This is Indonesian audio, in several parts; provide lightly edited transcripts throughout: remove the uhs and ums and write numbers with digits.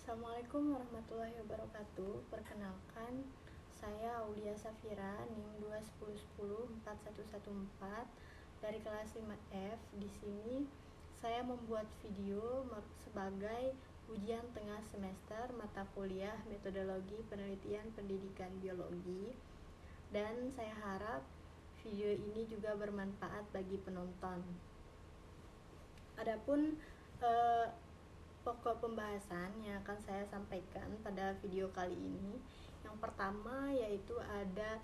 Assalamualaikum warahmatullahi wabarakatuh. Perkenalkan, saya Aulia Safira, NIM 210104114 dari kelas 5F. Di sini saya membuat video sebagai ujian tengah semester mata kuliah Metodologi Penelitian Pendidikan Biologi, dan saya harap video ini juga bermanfaat bagi penonton. Adapun pokok pembahasan yang akan saya sampaikan pada video kali ini, yang pertama yaitu ada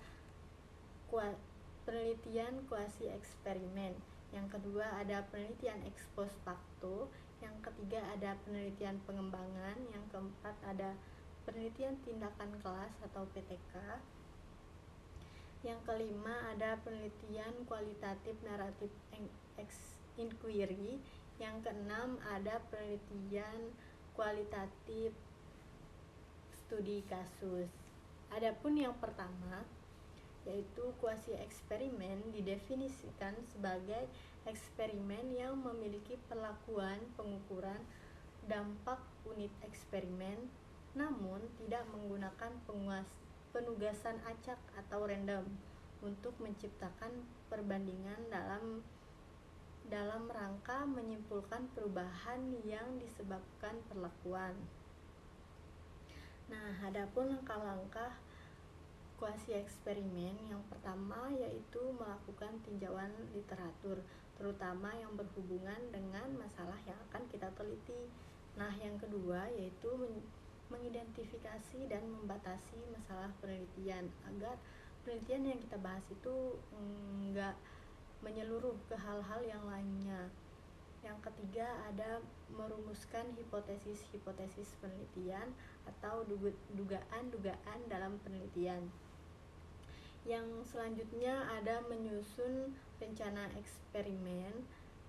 penelitian kuasi eksperimen, yang kedua ada penelitian ex post facto, yang ketiga ada penelitian pengembangan, yang keempat ada penelitian tindakan kelas atau PTK, yang kelima ada penelitian kualitatif naratif inquiry, yang keenam ada penelitian kualitatif studi kasus. Adapun yang pertama yaitu kuasi eksperimen didefinisikan sebagai eksperimen yang memiliki perlakuan pengukuran dampak unit eksperimen namun tidak menggunakan penugasan acak atau random untuk menciptakan perbandingan dalam rangka menyimpulkan perubahan yang disebabkan perlakuan. Nah, adapun langkah-langkah kuasi eksperimen, yang pertama yaitu melakukan tinjauan literatur, terutama yang berhubungan dengan masalah yang akan kita teliti. Nah, yang kedua yaitu mengidentifikasi dan membatasi masalah penelitian agar penelitian yang kita bahas itu enggak menyeluruh ke hal-hal yang lainnya. Yang ketiga ada merumuskan hipotesis-hipotesis penelitian atau dugaan-dugaan dalam penelitian. Yang selanjutnya ada menyusun rencana eksperimen,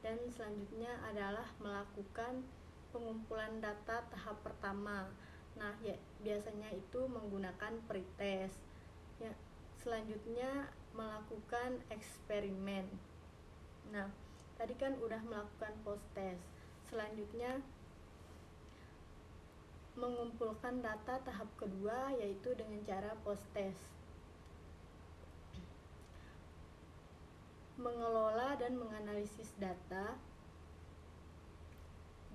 dan selanjutnya adalah melakukan pengumpulan data tahap pertama. Nah, biasanya itu menggunakan pretest. Ya, selanjutnya melakukan eksperimen. Nah, tadi kan udah melakukan post test. Selanjutnya mengumpulkan data tahap kedua yaitu dengan cara post test. Mengelola dan menganalisis data,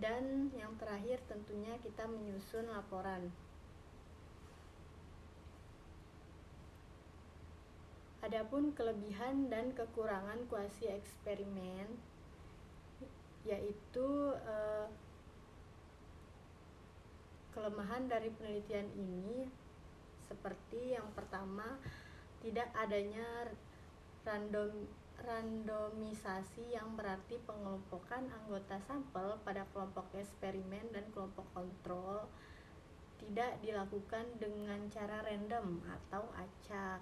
dan yang terakhir tentunya kita menyusun laporan. Adapun kelebihan dan kekurangan kuasi eksperimen yaitu kelemahan dari penelitian ini seperti yang pertama, tidak adanya randomisasi yang berarti pengelompokan anggota sampel pada kelompok eksperimen dan kelompok kontrol tidak dilakukan dengan cara random atau acak.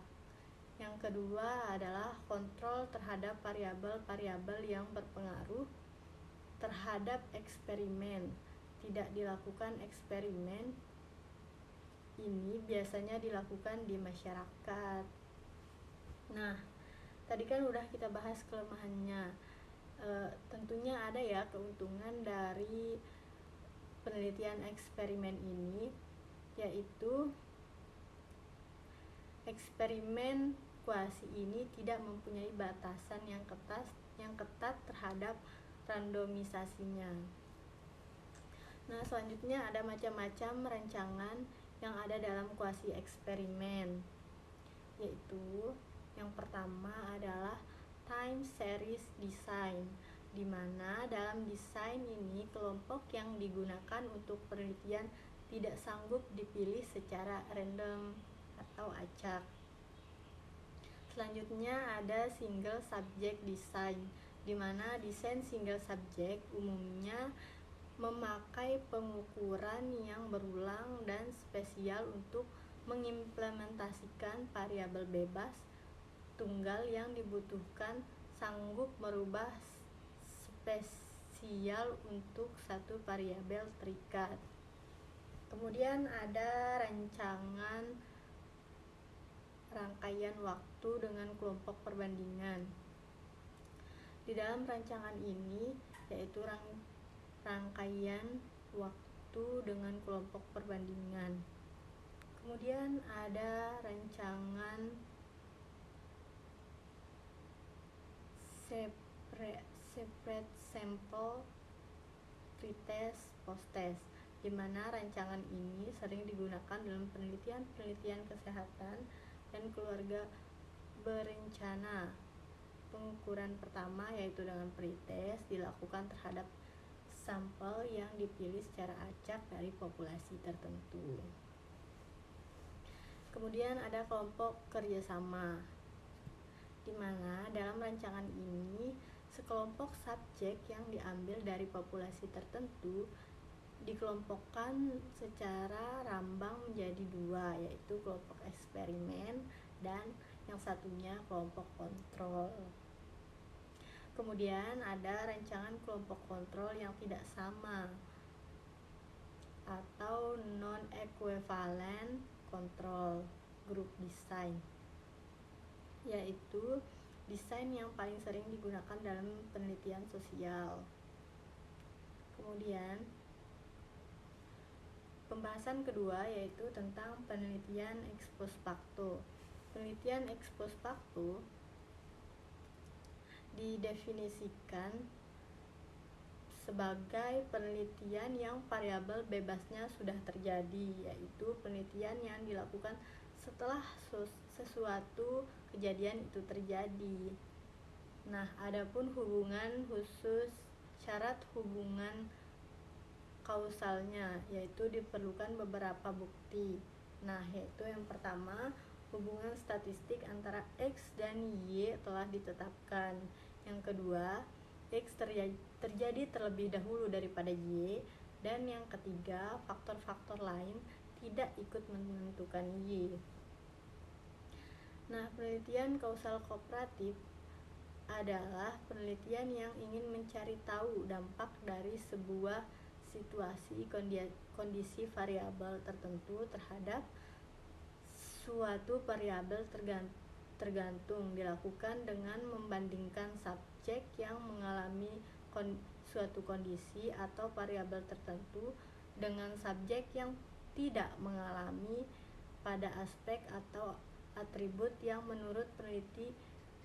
Yang kedua adalah kontrol terhadap variabel-variabel yang berpengaruh terhadap eksperimen. Tidak dilakukan eksperimen ini biasanya dilakukan di masyarakat. Nah, tadi kan udah kita bahas kelemahannya. Tentunya ada ya keuntungan dari penelitian eksperimen ini, yaitu eksperimen kuasi ini tidak mempunyai batasan yang ketat terhadap randomisasinya. Nah, selanjutnya ada macam-macam rancangan yang ada dalam kuasi eksperimen, yaitu yang pertama adalah time series design, di mana dalam desain ini kelompok yang digunakan untuk penelitian tidak sanggup dipilih secara random atau acak. Selanjutnya ada single subject design, di mana desain single subject umumnya memakai pengukuran yang berulang dan spesial untuk mengimplementasikan variabel bebas tunggal yang dibutuhkan sanggup merubah spesial untuk satu variabel terikat. Kemudian ada rangkaian waktu dengan kelompok perbandingan. Di dalam rancangan ini yaitu rangkaian waktu yaitu dengan kelompok perbandingan. Kemudian ada rancangan separate sample pretest post-test, di mana rancangan ini sering digunakan dalam penelitian kesehatan dan keluarga berencana. Pengukuran pertama yaitu dengan pretest dilakukan terhadap sampel yang dipilih secara acak dari populasi tertentu. Kemudian ada kelompok kerjasama, di mana dalam rancangan ini sekelompok subjek yang diambil dari populasi tertentu dikelompokkan secara rambang menjadi dua, yaitu kelompok eksperimen dan yang satunya kelompok kontrol. Kemudian ada rancangan kelompok kontrol yang tidak sama atau non-equivalent control group design, yaitu desain yang paling sering digunakan dalam penelitian sosial. Kemudian pembahasan kedua yaitu tentang penelitian ex post facto. Penelitian ex post facto didefinisikan sebagai penelitian yang variabel bebasnya sudah terjadi, yaitu penelitian yang dilakukan setelah sesuatu kejadian itu terjadi. Nah, adapun hubungan khusus syarat hubungan kausalnya, yaitu diperlukan beberapa bukti. Nah, yaitu yang pertama, hubungan statistik antara X dan Y telah ditetapkan. Yang kedua, X terjadi terlebih dahulu daripada Y. Dan yang ketiga, faktor-faktor lain tidak ikut menentukan Y. Nah, penelitian kausal kooperatif adalah penelitian yang ingin mencari tahu dampak dari sebuah situasi kondisi variabel tertentu terhadap suatu variabel tergantung, dilakukan dengan membandingkan subjek yang mengalami suatu kondisi atau variabel tertentu dengan subjek yang tidak mengalami pada aspek atau atribut yang menurut peneliti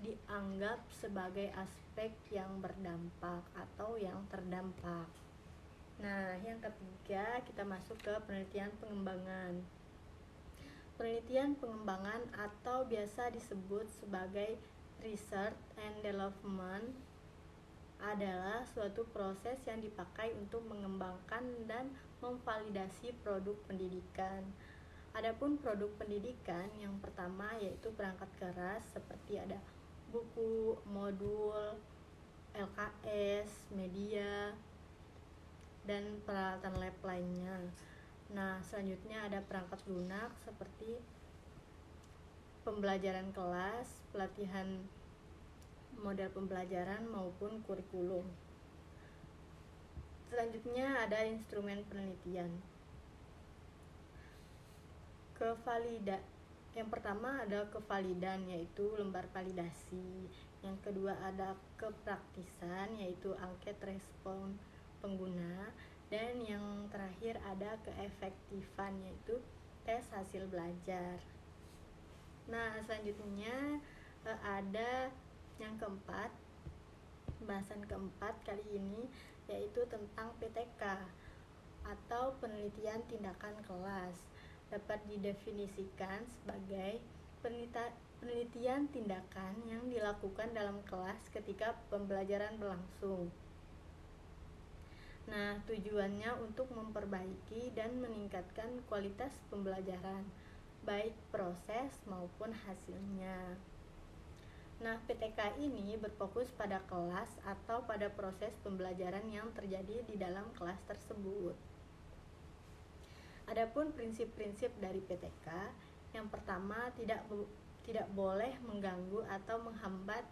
dianggap sebagai aspek yang berdampak atau yang terdampak. Nah, yang ketiga kita masuk ke penelitian pengembangan. Penelitian pengembangan atau biasa disebut sebagai research and development adalah suatu proses yang dipakai untuk mengembangkan dan memvalidasi produk pendidikan. Adapun produk pendidikan yang pertama yaitu perangkat keras seperti ada buku, modul, LKS, media, dan peralatan lab lainnya. Nah, selanjutnya ada perangkat lunak seperti pembelajaran kelas, pelatihan model pembelajaran maupun kurikulum. Selanjutnya ada instrumen penelitian. Yang pertama ada kevalidan, yaitu lembar validasi. Yang kedua ada kepraktisan, yaitu angket respon pengguna. Dan yang terakhir ada keefektifan, yaitu tes hasil belajar. Nah, selanjutnya ada yang keempat, pembahasan keempat kali ini yaitu tentang PTK atau penelitian tindakan kelas. Dapat didefinisikan sebagai penelitian tindakan yang dilakukan dalam kelas ketika pembelajaran berlangsung. Nah, tujuannya untuk memperbaiki dan meningkatkan kualitas pembelajaran, baik proses maupun hasilnya. Nah, PTK ini berfokus pada kelas atau pada proses pembelajaran yang terjadi di dalam kelas tersebut. Adapun prinsip-prinsip dari PTK, yang pertama tidak boleh mengganggu atau menghambat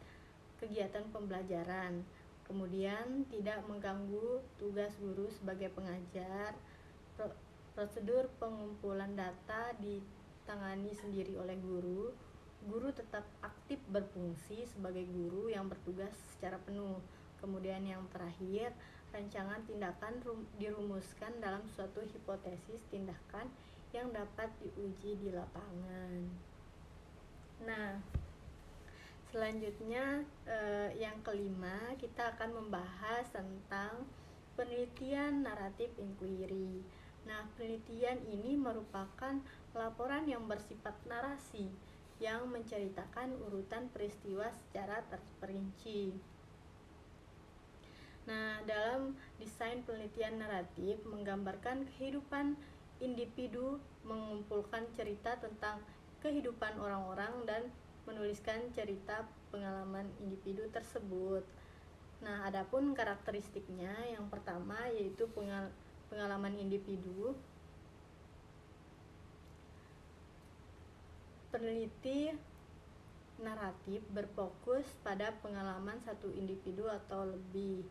kegiatan pembelajaran. Kemudian tidak mengganggu tugas guru sebagai pengajar. Prosedur pengumpulan data ditangani sendiri oleh guru. Guru tetap aktif berfungsi sebagai guru yang bertugas secara penuh. Kemudian yang terakhir rancangan tindakan dirumuskan dalam suatu hipotesis tindakan yang dapat diuji di lapangan. Nah, selanjutnya yang kelima, kita akan membahas tentang penelitian naratif inquiry. Nah, penelitian ini merupakan laporan yang bersifat narasi yang menceritakan urutan peristiwa secara terperinci. Nah, dalam desain penelitian naratif menggambarkan kehidupan individu, mengumpulkan cerita tentang kehidupan orang-orang dan menuliskan cerita pengalaman individu tersebut. Nah, adapun karakteristiknya, yang pertama yaitu pengalaman individu. Peneliti naratif berfokus pada pengalaman satu individu atau lebih.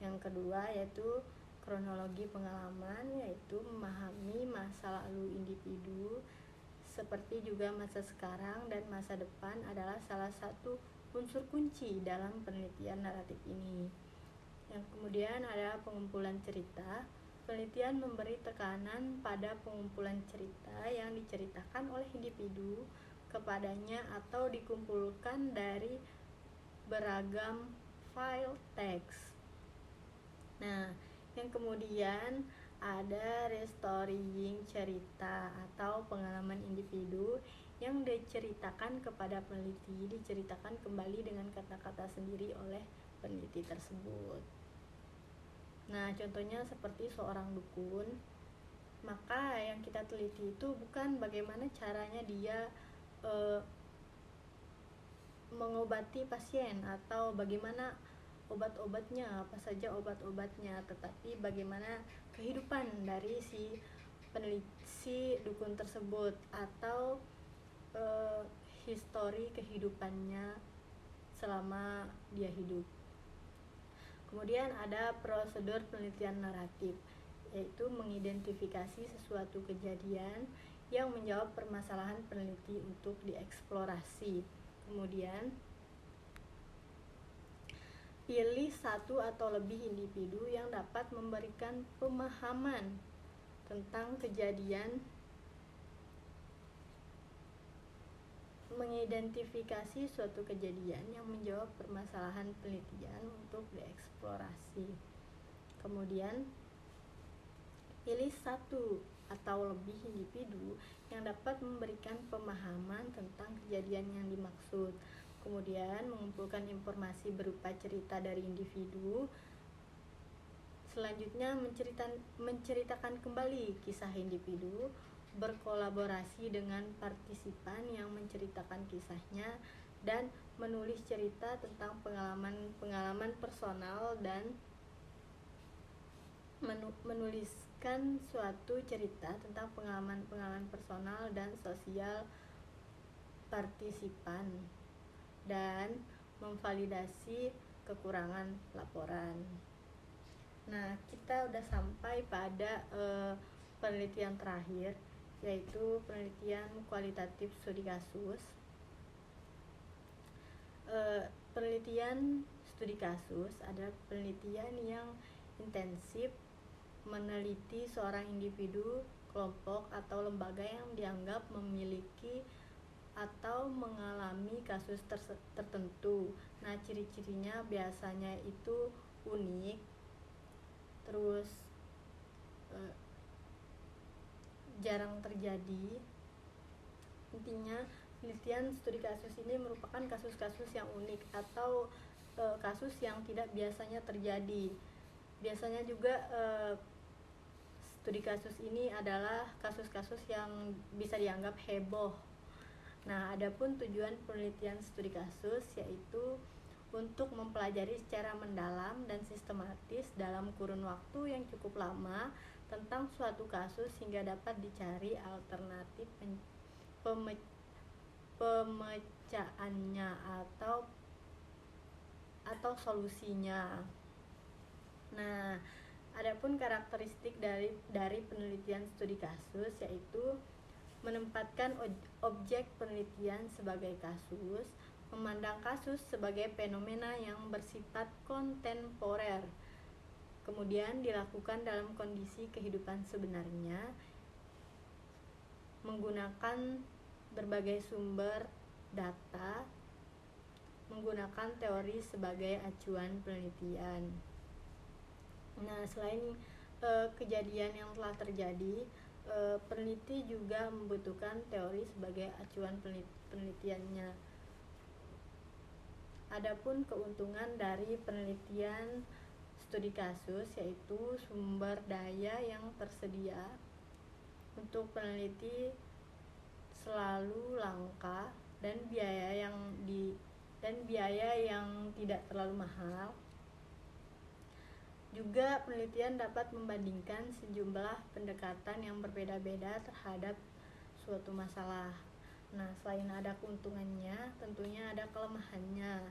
Yang kedua yaitu kronologi pengalaman, yaitu memahami masa lalu individu seperti juga masa sekarang dan masa depan adalah salah satu unsur kunci dalam penelitian naratif ini. Yang kemudian ada pengumpulan cerita. Penelitian memberi tekanan pada pengumpulan cerita yang diceritakan oleh individu kepadanya atau dikumpulkan dari beragam file teks. Nah, yang kemudian ada restorying cerita atau pengalaman individu yang diceritakan kepada peneliti, diceritakan kembali dengan kata-kata sendiri oleh peneliti tersebut. Nah, contohnya seperti seorang dukun, maka yang kita teliti itu bukan bagaimana caranya dia mengobati pasien atau bagaimana obat-obatnya, apa saja obat-obatnya, tetapi bagaimana kehidupan dari si peneliti dukun tersebut atau histori kehidupannya selama dia hidup. Kemudian ada prosedur penelitian naratif, yaitu mengidentifikasi sesuatu kejadian yang menjawab permasalahan peneliti untuk dieksplorasi. Kemudian pilih satu atau lebih individu yang dapat memberikan pemahaman tentang kejadian. Mengidentifikasi suatu kejadian yang menjawab permasalahan penelitian untuk dieksplorasi. Kemudian pilih satu atau lebih individu yang dapat memberikan pemahaman tentang kejadian yang dimaksud. Kemudian mengumpulkan informasi berupa cerita dari individu. Selanjutnya menceritakan kembali kisah individu, berkolaborasi dengan partisipan yang menceritakan kisahnya, dan menulis cerita tentang pengalaman personal dan menuliskan suatu cerita tentang pengalaman personal dan sosial partisipan, dan memvalidasi kekurangan laporan. Nah, kita udah sampai pada penelitian terakhir, yaitu penelitian kualitatif studi kasus. Penelitian studi kasus adalah penelitian yang intensif meneliti seorang individu, kelompok, atau lembaga yang dianggap memiliki atau mengalami kasus tertentu. Nah, ciri-cirinya biasanya itu unik, terus jarang terjadi. Intinya, penelitian studi kasus ini merupakan kasus-kasus yang unik atau kasus yang tidak biasanya terjadi. Biasanya juga studi kasus ini adalah kasus-kasus yang bisa dianggap heboh. Nah, adapun tujuan penelitian studi kasus yaitu untuk mempelajari secara mendalam dan sistematis dalam kurun waktu yang cukup lama tentang suatu kasus hingga dapat dicari alternatif pemecahannya atau solusinya. Nah, adapun karakteristik dari penelitian studi kasus yaitu menempatkan objek penelitian sebagai kasus, memandang kasus sebagai fenomena yang bersifat kontemporer, Kemudian dilakukan dalam kondisi kehidupan sebenarnya menggunakan berbagai sumber data, menggunakan teori sebagai acuan penelitian. Nah, selain kejadian yang telah terjadi, peneliti juga membutuhkan teori sebagai acuan penelitiannya. Adapun keuntungan dari penelitian studi kasus yaitu sumber daya yang tersedia untuk peneliti selalu langka dan biaya yang tidak terlalu mahal. Juga penelitian dapat membandingkan sejumlah pendekatan yang berbeda-beda terhadap suatu masalah. Nah, selain ada keuntungannya, tentunya ada kelemahannya.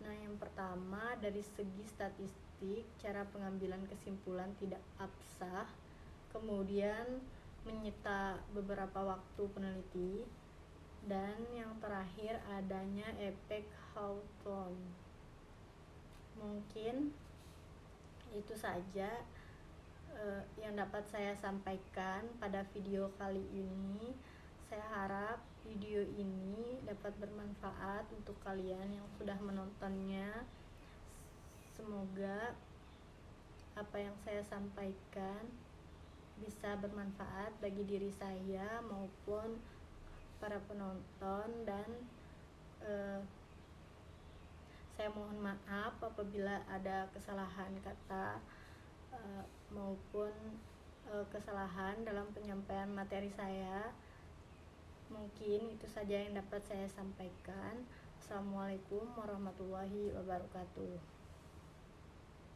Nah, yang pertama dari segi statistik, cara pengambilan kesimpulan tidak absah, kemudian menyita beberapa waktu peneliti, dan yang terakhir adanya efek Hawthorne. Mungkin itu saja yang dapat saya sampaikan pada video kali ini. Saya harap video ini dapat bermanfaat untuk kalian yang sudah menontonnya. Semoga apa yang saya sampaikan bisa bermanfaat bagi diri saya maupun para penonton, dan saya mohon maaf apabila ada kesalahan kata maupun kesalahan dalam penyampaian materi saya. Mungkin itu saja yang dapat saya sampaikan. Assalamualaikum warahmatullahi wabarakatuh.